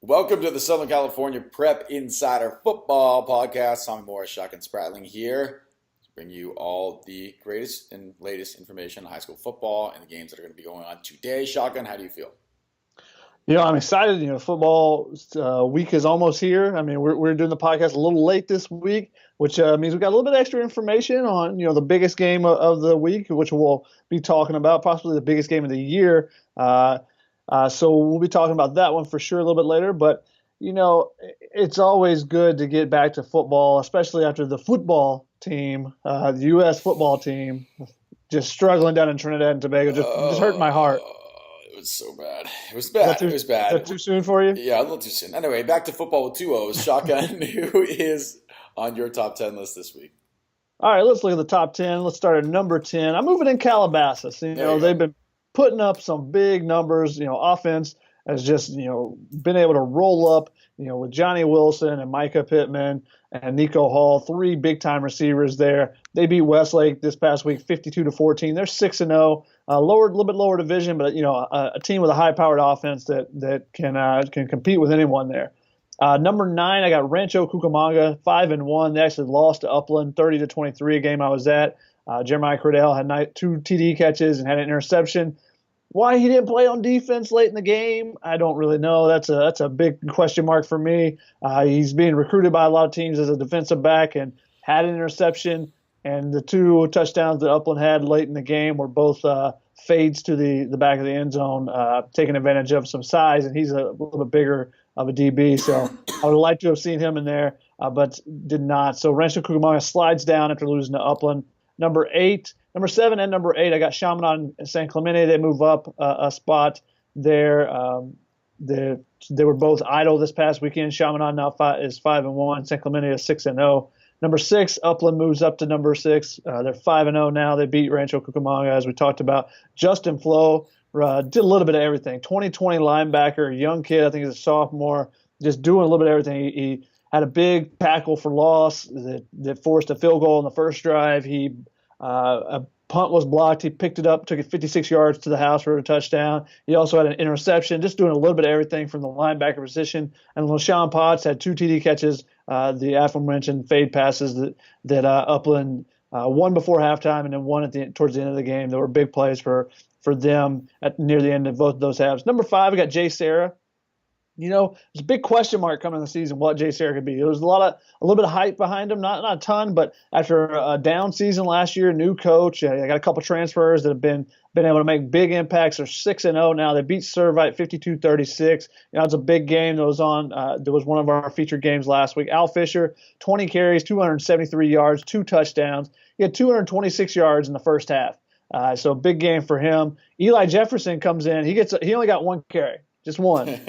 Welcome to the Southern California Prep Insider Football Podcast. Tommy Morris, Shotgun Spratling here to bring you all the greatest and latest information on high school football and the games that are going to be going on today. Shotgun, how do you feel? I'm excited. Football week is almost here. I mean, we're doing the podcast a little late this week, which means we got a little bit extra information on, the biggest game of the week, which we'll be talking about, possibly the biggest game of the year. So we'll be talking about that one for sure a little bit later. But, it's always good to get back to football, especially after the football team, the U.S. football team, just struggling down in Trinidad and Tobago, just hurt my heart. It was so bad. It was bad. It was bad. Is that too soon for you? Yeah, a little too soon. Anyway, back to football with two O's. Shotgun, who is on your top 10 list this week? All right, let's look at the top 10. Let's start at number 10. I'm moving in Calabasas. They've been putting up some big numbers. Offense has just, been able to roll up, with Johnny Wilson and Micah Pittman and Nico Hall, three big-time receivers there. They beat Westlake this past week 52-14. They're 6-0. A little bit lower division, but, a team with a high-powered offense that can compete with anyone there. Number 9, I got Rancho Cucamonga, 5-1. They actually lost to Upland 30-23, a game I was at. Jeremiah Cordell had 2 TD catches and had an interception. Why he didn't play on defense late in the game, I don't really know. That's a big question mark for me. He's being recruited by a lot of teams as a defensive back and had an interception. And the 2 touchdowns that Upland had late in the game were both fades to the back of the end zone, taking advantage of some size. And he's a little bit bigger of a DB. So I would like to have seen him in there, but did not. So Rancho Cucamonga slides down after losing to Upland. Number 7 and number 8, I got Chaminade and San Clemente. They move up a spot there. They were both idle this past weekend. Chaminade now is 5-1. San Clemente is 6-0. Number 6, Upland moves up to number 6. They're 5-0 now. They beat Rancho Cucamonga, as we talked about. Justin Flo did a little bit of everything. 2020 linebacker, young kid. I think he's a sophomore. Just doing a little bit of everything. He had a big tackle for loss that forced a field goal in the first drive. A punt was blocked. He picked it up, took it 56 yards to the house for a touchdown. He also had an interception, just doing a little bit of everything from the linebacker position. And LaShawn Potts had 2 TD catches, the aforementioned fade passes that Upland won before halftime and then one towards the end of the game. There were big plays for them near the end of both of those halves. Number 5, we got JSerra. There's a big question mark coming in the season what JSerra could be. There was a little bit of hype behind him, not a ton, but after a down season last year, new coach, I got a couple transfers that have been able to make big impacts. They're 6-0 now. They beat Servite 52-36. It's a big game that was on. There was one of our featured games last week. Al Fisher, 20 carries, 273 yards, 2 touchdowns. He had 226 yards in the first half. So a big game for him. Eli Jefferson comes in. He only got 1 carry, just 1.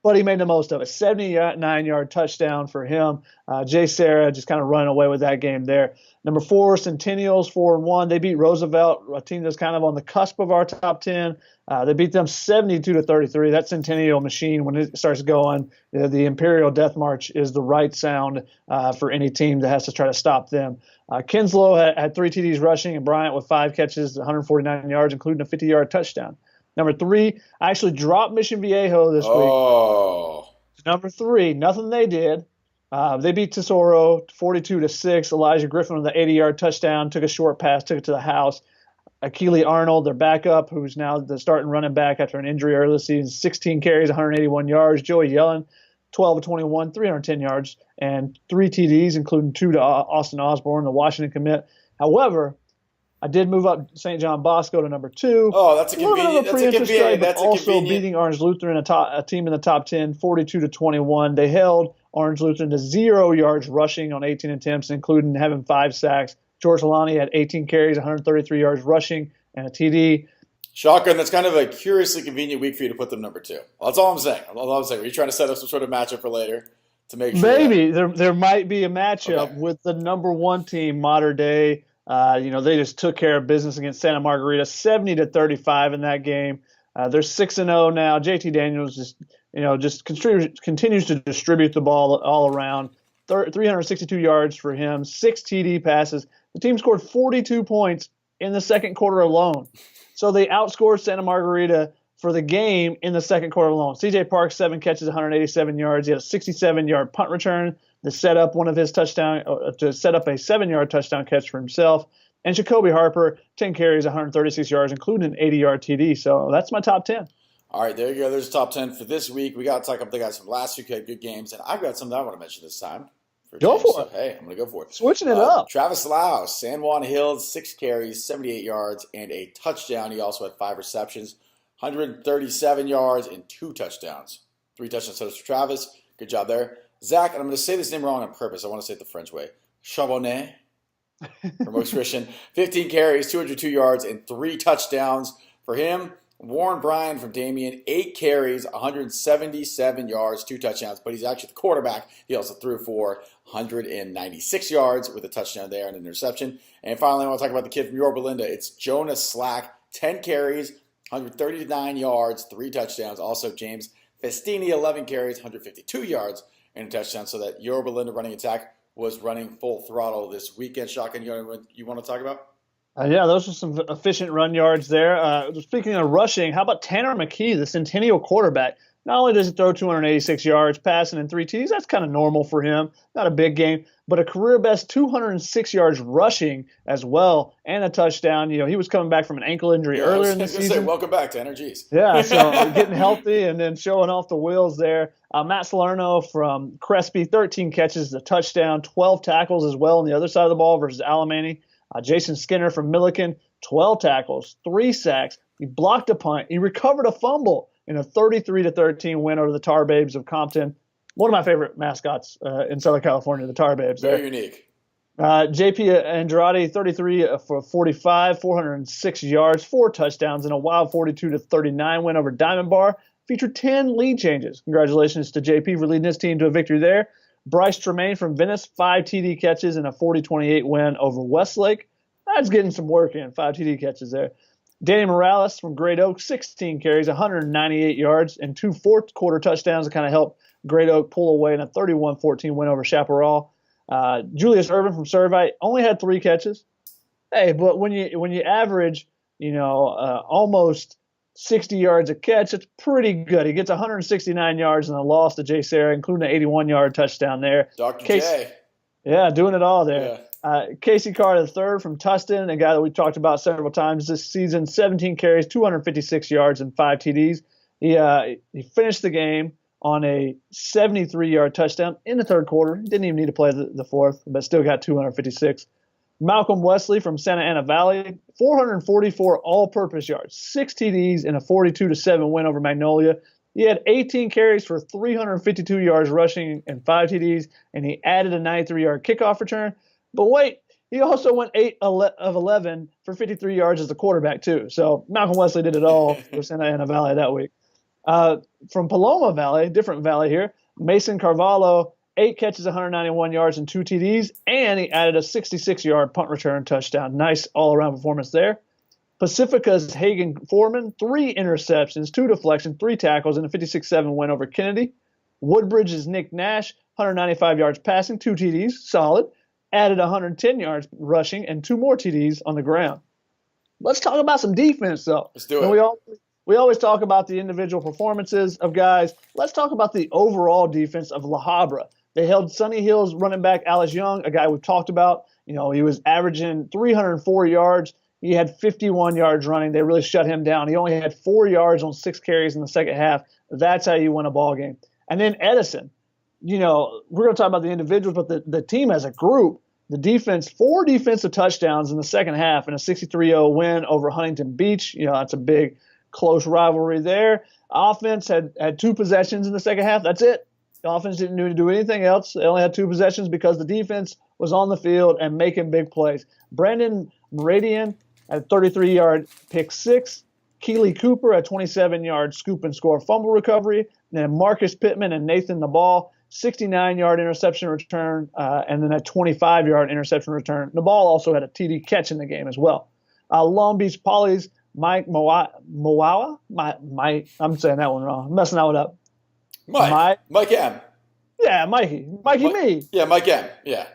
But he made the most of it. 79-yard touchdown for him. JSerra just kind of running away with that game there. Number 4, Centennials 4-1. They beat Roosevelt, a team that's kind of on the cusp of our top 10. They beat them 72-33. That Centennial machine, when it starts going, the Imperial Death March is the right sound for any team that has to try to stop them. Kinslow had 3 TDs rushing, and Bryant with 5 catches, 149 yards, including a 50-yard touchdown. Number 3, I actually dropped Mission Viejo this week. Number 3, nothing they did. They beat Tesoro 42-6. Elijah Griffin with the 80-yard touchdown, took a short pass, took it to the house. Akili Arnold, their backup, who's now the starting running back after an injury early this season, 16 carries, 181 yards. Joey Yellen, 12-21, 310 yards, and 3 TDs, including 2 to Austin Osborne, the Washington commit. However, I did move up St. John Bosco to number 2. Oh, that's a convenient. But also beating Orange Lutheran, a team in the top 10, 42-21. They held Orange Lutheran to 0 yards rushing on 18 attempts, including having 5 sacks. George Alani had 18 carries, 133 yards rushing, and a TD. Shotgun, that's kind of a curiously convenient week for you to put them number 2. Well, that's all I'm saying. Are you trying to set up some sort of matchup for later to make sure? Maybe there might be a matchup with the number 1 team, Mater Dei. They just took care of business against Santa Margarita, 70-35 in that game. They're 6-0 now. JT Daniels continues to distribute the ball all around. 362 yards for him, 6 TD passes. The team scored 42 points in the second quarter alone. So they outscored Santa Margarita for the game in the second quarter alone. C.J. Parks, 7 catches, 187 yards. He had a 67-yard punt return to set up one of his to set up a 7-yard touchdown catch for himself. And Jacoby Harper, 10 carries, 136 yards, including an 80-yard TD. So that's my top 10. All right, there you go. There's the top 10 for this week. We got to talk about the guys from last week who had good games, and I've got something I want to mention this time. Go for it. So, hey, I'm going to go for it. Switching it up. Travis Lau, San Juan Hills, 6 carries, 78 yards, and a touchdown. He also had 5 receptions, 137 yards, and 2 touchdowns. 3 touchdowns for Travis. Good job there. Zach, and I'm going to say this name wrong on purpose. I want to say it the French way. Charbonnet from Oaks Christian, 15 carries, 202 yards, and 3 touchdowns for him. Warren Bryan from Damien, 8 carries, 177 yards, 2 touchdowns, but he's actually the quarterback. He also threw for 196 yards with a touchdown there and an interception. And finally, I want to talk about the kid from Yorba Linda. It's Jonas Slack, 10 carries, 139 yards, 3 touchdowns. Also, James Festini, 11 carries, 152 yards, and a touchdown. So that Yorba Linda running attack was running full throttle this weekend. Shotgun, you want to talk about? Yeah, those are some efficient run yards there. Speaking of rushing, how about Tanner McKee, the Centennial quarterback? Not only does he throw 286 yards, passing and 3 TDs, that's kind of normal for him. Not a big game, but a career best 206 yards rushing as well, and a touchdown. You know, he was coming back from an ankle injury earlier in the season. Welcome back, Tanner. Jeez. Yeah, so getting healthy and then showing off the wheels there. Matt Salerno from Crespi, 13 catches, a touchdown, 12 tackles as well on the other side of the ball versus Alemany. Jason Skinner from Milliken, 12 tackles, 3 sacks. He blocked a punt. He recovered a fumble in a 33-13 win over the Tar Babes of Compton. One of my favorite mascots in Southern California, the Tar Babes. Very unique. J.P. Andrade, 33 for 45, 406 yards, 4 touchdowns, and a wild 42-39 win over Diamond Bar. Featured 10 lead changes. Congratulations to J.P. for leading his team to a victory there. Bryce Tremaine from Venice, 5 TD catches and a 40-28 win over Westlake. That's getting some work in, 5 TD catches there. Danny Morales from Great Oak, 16 carries, 198 yards, and 2 fourth-quarter touchdowns to kind of help Great Oak pull away in a 31-14 win over Chaparral. Julius Urban from Servite only had 3 catches. Hey, but when you average, almost 60 yards a catch, it's pretty good. He gets 169 yards in a loss to JSerra, including an 81-yard touchdown there. Dr. J. Yeah, doing it all there. Yeah. Casey Carr III from Tustin, a guy that we talked about several times this season, 17 carries, 256 yards, and 5 TDs. He finished the game on a 73-yard touchdown in the third quarter. He didn't even need to play the fourth, but still got 256. Malcolm Wesley from Santa Ana Valley, 444 all-purpose yards, 6 TDs, and a 42-7 win over Magnolia. He had 18 carries for 352 yards rushing and 5 TDs, and he added a 93-yard kickoff return. But wait, he also went 8 of 11 for 53 yards as the quarterback, too. So Malcolm Wesley did it all for Santa Ana Valley that week. From Paloma Valley, different valley here, Mason Carvalho, 8 catches, 191 yards, and 2 TDs, and he added a 66-yard punt return touchdown. Nice all-around performance there. Pacifica's Hagen Foreman, 3 interceptions, 2 deflections, 3 tackles, and a 56-7 win over Kennedy. Woodbridge's Nick Nash, 195 yards passing, 2 TDs, solid. Added 110 yards rushing and 2 more TDs on the ground. Let's talk about some defense, though. Let's do it. We always talk about the individual performances of guys. Let's talk about the overall defense of La Habra. They held Sunny Hills running back Alice Young, a guy we've talked about. He was averaging 304 yards. He had 51 yards running. They really shut him down. He only had 4 yards on 6 carries in the second half. That's how you win a ball game. And then Edison. We're going to talk about the individuals, but the team as a group, the defense, 4 defensive touchdowns in the second half and a 63-0 win over Huntington Beach. That's a big, close rivalry there. Offense had 2 possessions in the second half. That's it. The offense didn't need to do anything else. They only had 2 possessions because the defense was on the field and making big plays. Brandon Murrieta had a 33-yard pick 6. Keely Cooper, a 27-yard scoop and score fumble recovery. And then Marcus Pittman and Nathan the Ball, 69-yard interception return, and then a 25-yard interception return. The Ball also had a TD catch in the game as well. Long Beach Poly's Mike Moawa? I'm saying that one wrong. I'm messing that one up. Mike M. Yeah, Mikey me. Yeah, Mike M. Yeah.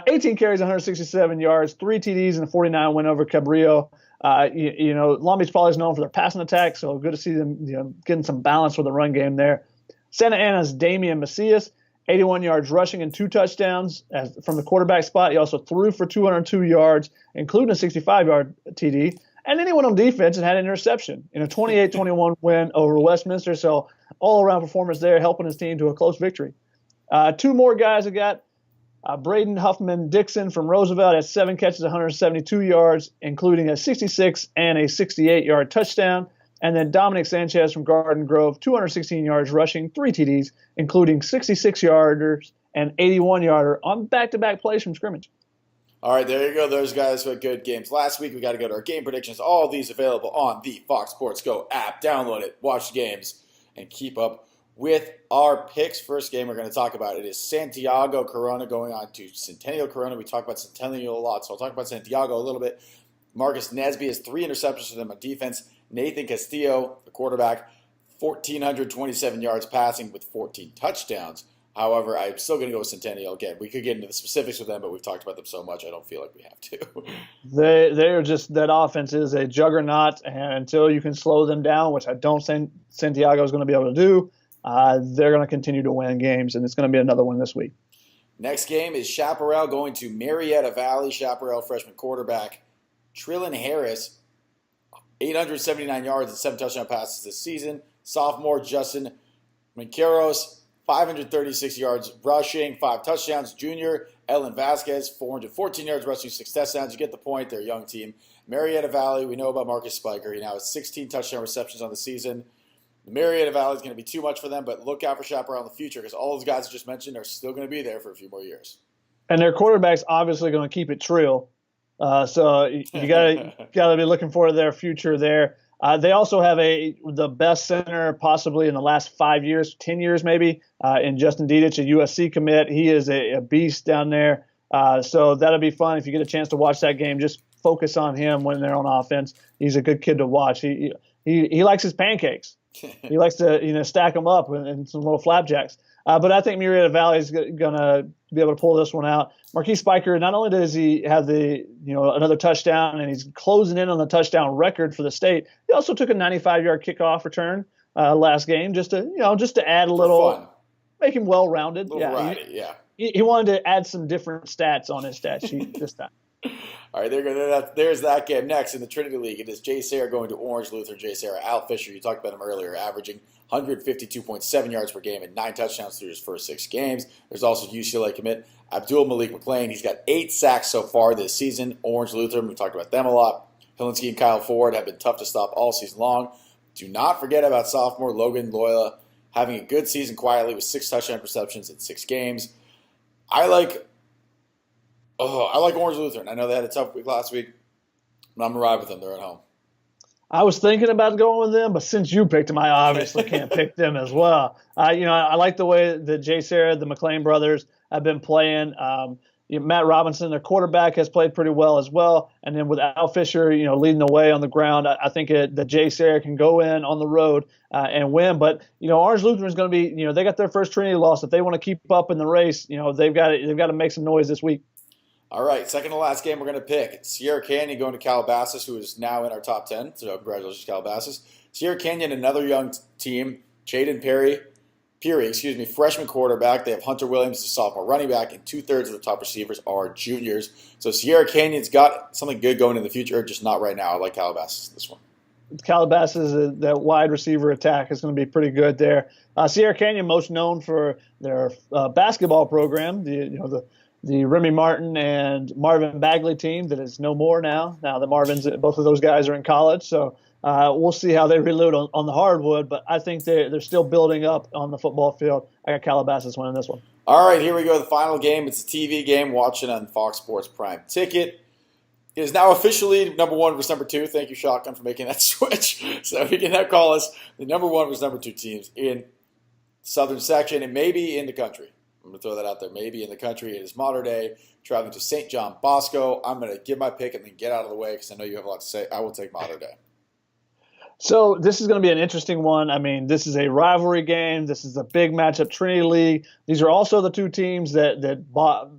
18 carries, 167 yards, 3 TDs, and a 49 win over Cabrillo. Long Beach Poly is known for their passing attack, so good to see them getting some balance with the run game there. Santa Ana's Damian Macias, 81 yards rushing and 2 touchdowns from the quarterback spot. He also threw for 202 yards, including a 65-yard TD. And then he went on defense and had an interception in a 28-21 win over Westminster. So all-around performance there, helping his team to a close victory. 2 more guys I got. Braden Huffman-Dixon from Roosevelt had 7 catches, 172 yards, including a 66 and a 68-yard touchdown. And then Dominic Sanchez from Garden Grove, 216 yards rushing, 3 TDs, including 66-yarders and 81-yarder on back-to-back plays from scrimmage. All right, there you go. Those guys were good games. Last week, we got to go to our game predictions. All of these available on the Fox Sports Go app. Download it, watch the games, and keep up with our picks. First game we're going to talk about, it is Santiago Corona going on to Centennial Corona. We talk about Centennial a lot, so I'll talk about Santiago a little bit. Marcus Nesby has 3 interceptions for them on defense. Nathan Castillo, the quarterback, 1,427 yards passing with 14 touchdowns. However, I'm still going to go with Centennial. Again, we could get into the specifics with them, but we've talked about them so much, I don't feel like we have to. They're just, that offense is a juggernaut, and until you can slow them down, which I don't think Santiago is going to be able to do, they're going to continue to win games, and it's going to be another one this week. Next game is Chaparral going to Murrieta Valley. Chaparral freshman quarterback Trillin Harris, 879 yards and 7 touchdown passes this season. Sophomore Justin Manqueros, 536 yards rushing, 5 touchdowns. Junior Ellen Vasquez, 414 yards rushing, 6 touchdowns. You get the point. They're a young team. Murrieta Valley, we know about Marcus Spiker. He now has 16 touchdown receptions on the season. The Murrieta Valley is going to be too much for them, but look out for Chaparral in the future because all those guys I just mentioned are still going to be there for a few more years. And their quarterback's obviously going to keep it trill. So you gotta be looking for their future there. They also have the best center possibly in the last 5 years, 10 years maybe, in Justin Dedich, a USC commit. He is a beast down there. So that'll be fun if you get a chance to watch that game. Just focus on him when they're on offense. He's a good kid to watch. He likes his pancakes. He likes to stack them up and some little flapjacks. But I think Murrieta Valley is going to be able to pull this one out. Marquise Spiker, not only does he have another touchdown and he's closing in on the touchdown record for the state, he also took a 95-yard kickoff return last game just to add a little fun. Make him well-rounded. Yeah, he wanted to add some different stats on his stat sheet this time. All right, there's that game. Next, in the Trinity League, it is JSerra going to Orange Lutheran. JSerra, Al Fisher, you talked about him earlier, averaging 152.7 yards per game and 9 touchdowns through his first 6 games. There's also UCLA commit Abdul Malik McLean. He's got 8 sacks so far this season. Orange Lutheran, we talked about them a lot. Hilinski and Kyle Ford have been tough to stop all season long. Do not forget about sophomore Logan Loyola having a good season quietly with 6 touchdown receptions in 6 games. I like Orange Lutheran. I know they had a tough week last week, but I'm going to ride with them. They're at home. I was thinking about going with them, but since you picked them, I obviously can't pick them as well. I like the way that JSerra, the McLean brothers, have been playing. Matt Robinson, their quarterback, has played pretty well as well. And then with Al Fisher, leading the way on the ground, I think that JSerra can go in on the road and win. But Orange Lutheran is going to be, they got their first Trinity loss. If they want to keep up in the race, they've got to make some noise this week. All right, second to last game we're going to pick. It's Sierra Canyon going to Calabasas, who is now in our top 10. So congratulations, Calabasas. Sierra Canyon, another young team. Jaden Peary, freshman quarterback. They have Hunter Williams, the sophomore running back, and 2/3 of the top receivers are juniors. So Sierra Canyon's got something good going in the future, just not right now. I like Calabasas this one. Calabasas, that wide receiver attack is going to be pretty good there. Sierra Canyon, most known for their basketball program, the Remy Martin and Marvin Bagley team that is no more now. Now both of those guys are in college, so we'll see how they reload on the hardwood. But I think they're still building up on the football field. I got Calabasas winning this one. All right, here we go. The final game. It's a TV game. Watch it on Fox Sports Prime Ticket. It is now officially number 1 versus number 2. Thank you, Shotgun, for making that switch. So you can now call us the number 1 versus number 2 teams in Southern Section and maybe in the country. I'm going to throw that out there. Maybe in the country. It is Mater Dei, traveling to St. John Bosco. I'm going to give my pick and then get out of the way because I know you have a lot to say. I will take Mater Dei. So this is going to be an interesting one. I mean, this is a rivalry game. This is a big matchup, Trinity League. These are also the 2 teams that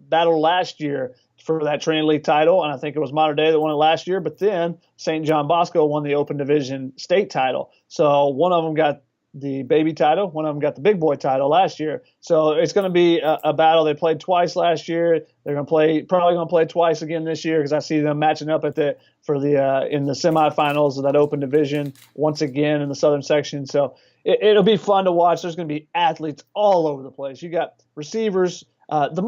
battled last year for that Trinity League title, and I think it was Mater Dei that won it last year. But then St. John Bosco won the Open Division state title. So one of them got the baby title, one of them got the big boy title last year. So it's going to be a battle. They played twice last year. They're probably going to play twice again this year because I see them matching up in the semifinals of that Open Division once again in the Southern section. So it'll be fun to watch. There's going to be athletes all over the place. You got receivers. The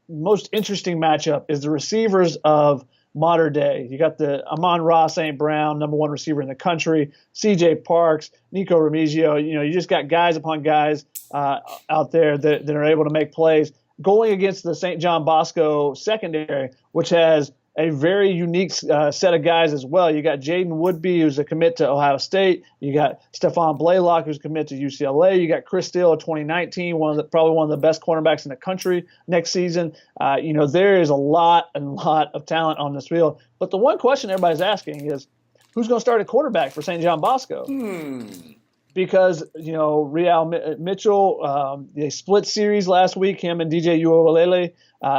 most interesting matchup is the receivers of Mater Dei. You got the Amon-Ra St. Brown, number one receiver in the country, C.J. Parks, Nico Remigio. You just got guys upon guys out there that are able to make plays going against the St. John Bosco secondary, which has a very unique set of guys as well. You got Jaden Woodby, who's a commit to Ohio State. You got Stephon Blaylock, who's a commit to UCLA. You got Chris Steele, 2019, probably one of the best cornerbacks in the country next season. There is a lot of talent on this field. But the one question everybody's asking is, who's going to start at quarterback for St. John Bosco? Because, Real Mitchell, they split series last week, him and DJ Uwalele.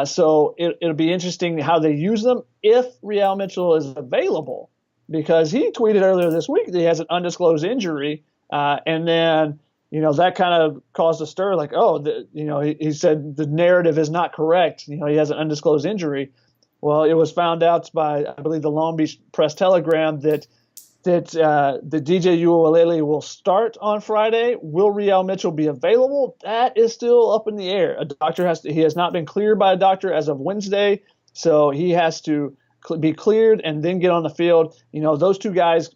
So it'll be interesting how they use them if Real Mitchell is available, because he tweeted earlier this week that he has an undisclosed injury. And then, that kind of caused a stir like, he said the narrative is not correct. He has an undisclosed injury. Well, it was found out by, I believe, the Long Beach Press Telegram that the DJ Uwalele will start on Friday. Will Real Mitchell be available? That is still up in the air. He has not been cleared by a doctor as of Wednesday, so he has to be cleared and then get on the field. Those two guys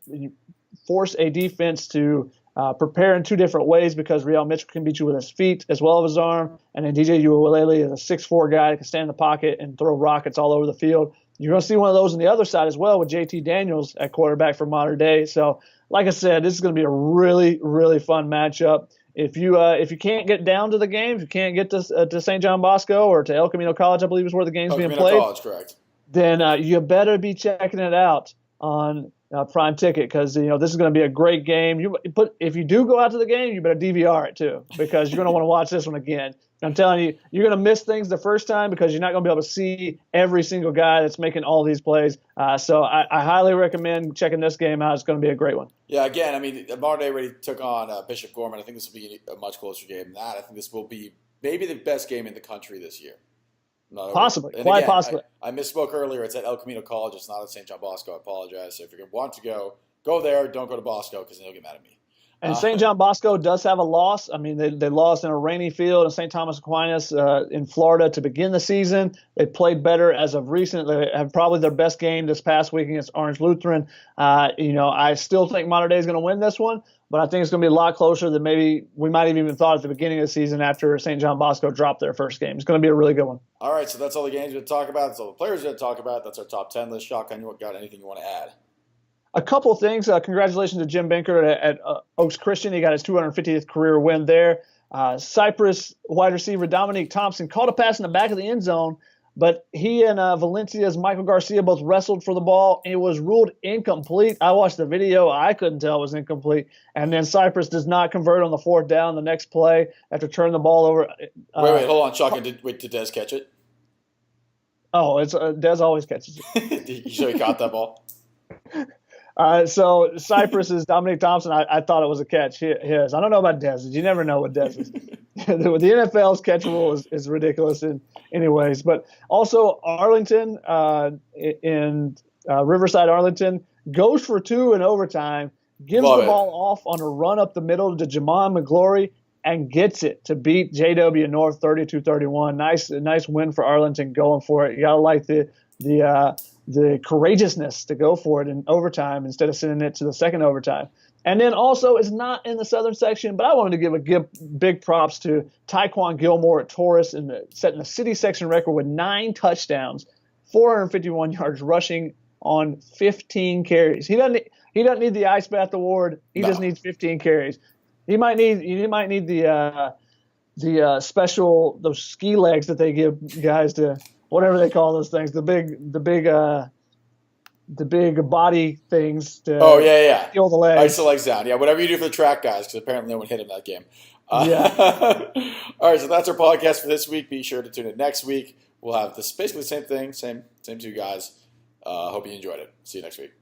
force a defense to prepare in two different ways, because Real Mitchell can beat you with his feet as well as his arm, and then DJ Uwalele is a 6'4" guy that can stand in the pocket and throw rockets all over the field. You're going to see one of those on the other side as well with JT Daniels at quarterback for Mater Dei. So, like I said, this is going to be a really, really fun matchup. If you can't get down to the game, if you can't get to St. John Bosco or to El Camino College, I believe is where the game's being played. College, correct. Then you better be checking it out on Prime Ticket, because this is going to be a great game. But if you do go out to the game, you better DVR it too, because you're going to want to watch this one again. I'm telling you, you're going to miss things the first time because you're not going to be able to see every single guy that's making all these plays. So I highly recommend checking this game out. It's going to be a great one. Yeah, again, Mater Dei already took on Bishop Gorman. I think this will be a much closer game than that. I think this will be maybe the best game in the country this year. Possibly, quite possibly. I misspoke earlier. It's at El Camino College. It's not at St. John Bosco. I apologize. So if you're going to want to go there. Don't go to Bosco, because then he'll get mad at me. And St. John Bosco does have a loss. They lost in a rainy field in St. Thomas Aquinas in Florida to begin the season. They played better as of recent. They have probably their best game this past week against Orange Lutheran. I still think Mater Dei is going to win this one, but I think it's going to be a lot closer than maybe we might have even thought at the beginning of the season after St. John Bosco dropped their first game. It's going to be a really good one. All right, so that's all the games we're going to talk about. That's all the players we're going to talk about. That's our top 10 list. Shotgun, you got anything you want to add? A couple of things. Congratulations to Jim Benkert at Oaks Christian. He got his 250th career win there. Cypress wide receiver Dominique Thompson caught a pass in the back of the end zone, but he and Valencia's Michael Garcia both wrestled for the ball. It was ruled incomplete. I watched the video. I couldn't tell it was incomplete. And then Cypress does not convert on the fourth down the next play after turning the ball over. Wait, hold on, Shotgun. Did Dez catch it? Oh, it's Dez always catches it. You sure he caught that ball? So Cypress is Dominic Thompson. I thought it was a catch. His. I don't know about Dez's. You never know what Dez is. The NFL's catch rule is ridiculous anyways. But also Arlington in Riverside, Arlington, goes for two in overtime, gives the ball off on a run up the middle to Jamon McGlory, and gets it to beat JW North 32-31. Nice win for Arlington going for it. You got to like the courageousness to go for it in overtime instead of sending it to the second overtime. And then also, it's not in the southern section, but I wanted to give big props to Tyquan Gilmore at Taurus, setting the city section record with 9 touchdowns, 451 yards rushing on 15 carries. He doesn't need the ice bath award. He just needs 15 carries. He might need the special, those ski legs that they give guys to, whatever they call those things, the big body things to heal the legs. Ice the legs down. Yeah, whatever you do for the track guys, because apparently no one hit him that game. Yeah. All right, so that's our podcast for this week. Be sure to tune in next week we'll have this basically the same thing, same two guys. Hope you enjoyed it. See you next week.